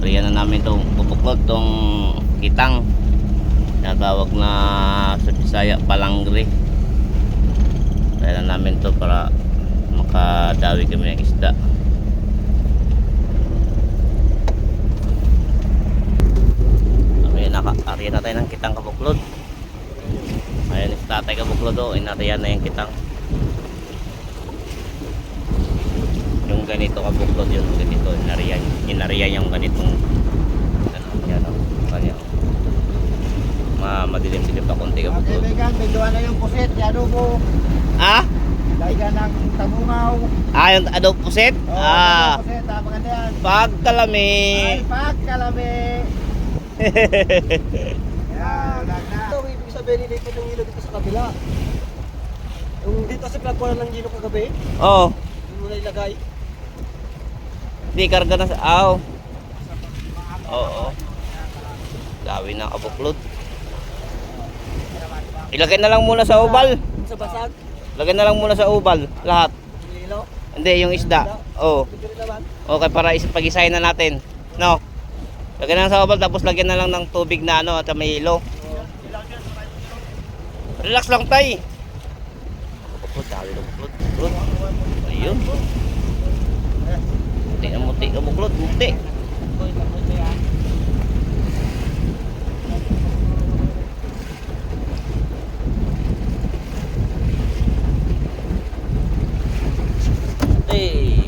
Nariyan na namin itong bubuklod, itong kitang. Natawag na sa Bisaya palangre. Nariyan na namin ito para makadawi kami ng isda. Nariyan na tayo ng kitang kabuklod. Ayan si tatay kabuklod o. Inariyan na yung kitang. Yung ganito kabuklod, yung ganito inariyan yung ganitong ano, yan o, kanya madilim-dilim pa konti kabuklod. Okay, vegan, may gawa na yung puset, yado mo. Ah? Daiga ng tabungaw. Yung adobo puset? Puset, maganda yan. Pagkalami. Ay, pagkalami. Yan, ulag na. Ito, ibig sabihin nilipid ng ilog dito sa kabila. Yung dito sa plagkuran ng gino kagabi, Oo. hindi mo na ilagay. Di karga na sa Oo. Dawi na kabuklod. Ilagay na lang muna sa ubal. Sa basag, Lagay na lang muna sa ubal lahat. yung ilo, Hindi, yung isda. Oo. pwede rin naman. Okay, para pag-isahin na natin. No. Lagyan na lang sa ubal, tapos lagyan na lang ng tubig na ano at may hilo. Relax lang, tay. Buklod, dami ng buklod. Buklod. Ayun. Muti na muti ka buklod, muti. Hey.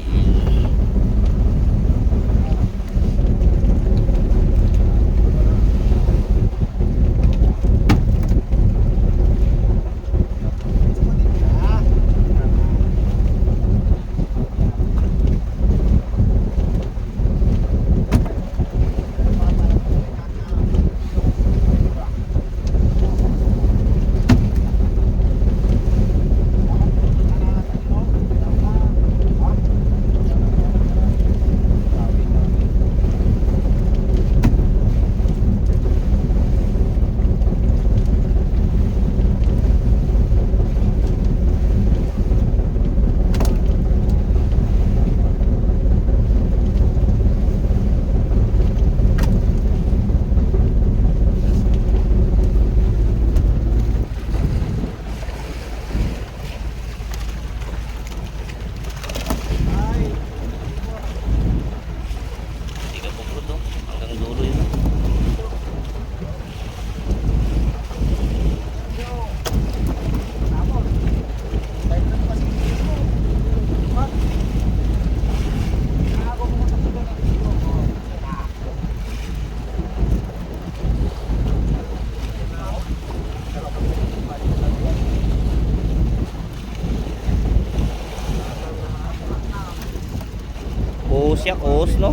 Kuos ya, kuos no?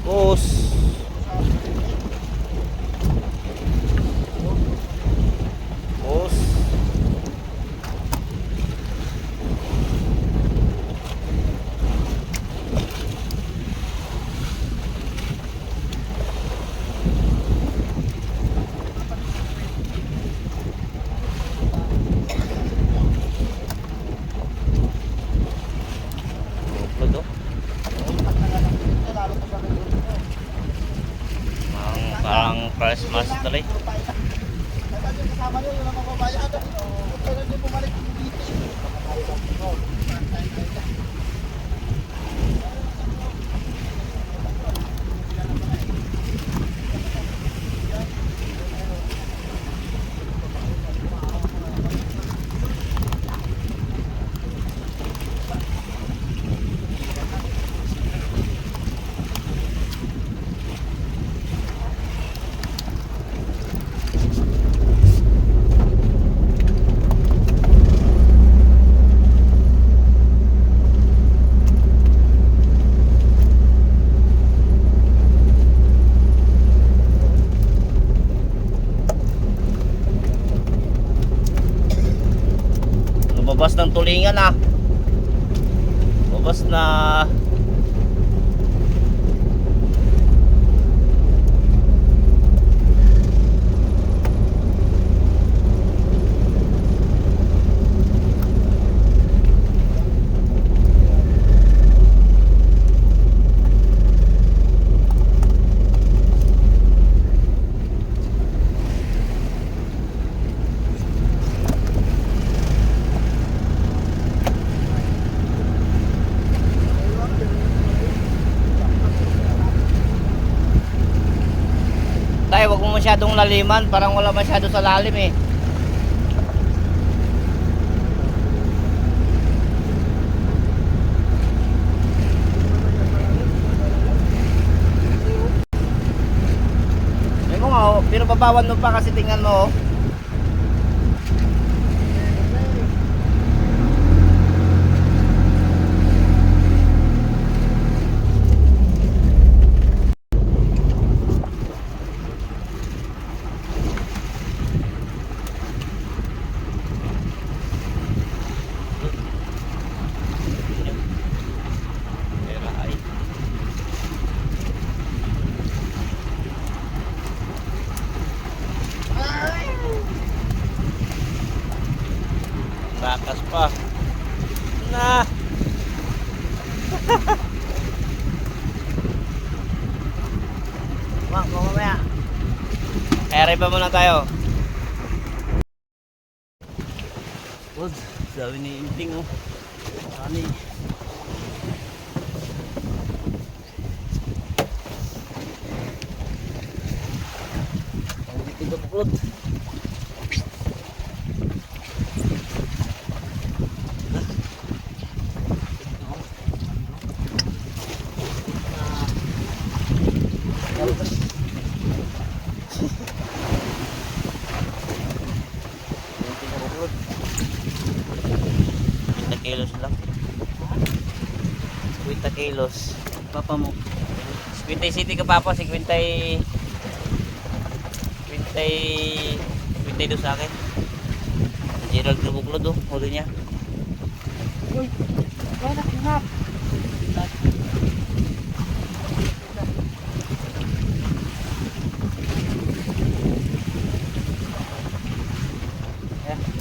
Kuos. Kuos. Buklod oh. Parang Christmas tuloy. Kasama nyo yung mga babayan. Kung hindi bumalik dito. Lumabas ng tulingan ah. Lumabas na. pre, wag mo masyadong laliman. Parang wala masyado sa lalim eh. Ay mo nga, oh, pero babawan mo pa kasi tingnan mo. Oh. Pera ay. Bakas pa. Na. Wag mo mamaya. Ere pa muna tayo. Wag, sabi ni Inting oh. Ani. Ang dito puklod. Kilos lang. 50 kilos. Papa mo. 50 city ka papa, 50 52 sa akin. Gerald Grubuklod oh, huli niya. Uy, wala kinap.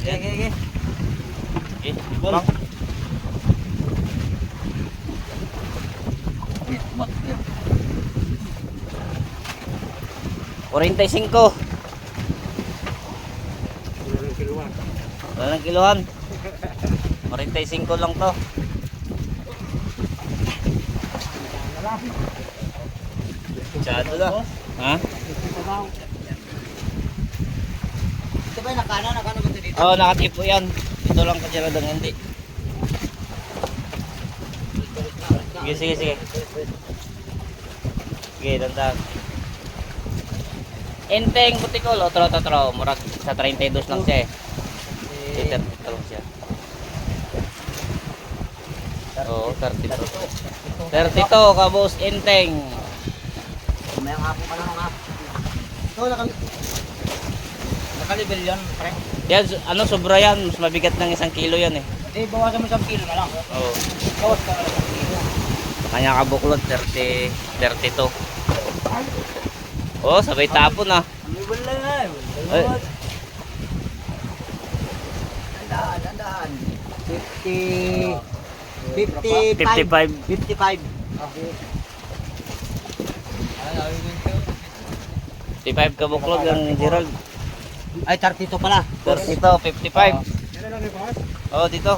Okay. Bang. 45. Walang kiluan. Walang kilohan. 45 lang to. Masyado na. Ha? Ito ba yung nakana ba ito dito? Oo, nakatipo yan. Ito lang kajaradang hindi. Sige. Sige, dandan. Enteng butikol, otro. Murag sa 32 lang siya eh. Liter lang siya. Oo, 32. 32 kabos enteng. May ang hapon pa lang ang hapon. Ito, nakalibel yan, pre. Yan, ano, sobra yan. Mas mabigat ng 1 kilo yan eh. Eh, bawasan mo 1 kilo na lang. Oo. Bawas ka na lang 1 kilo. Kanya kabuklod, 32. Oh, sabay tapon ah. May wala nga eh. Ay. Dandaan. 55. 55. Okay. 55 kabuklod yung Gerald. Ay, 32 pala. 32, 55. Yan lang yung boss. Oh, dito.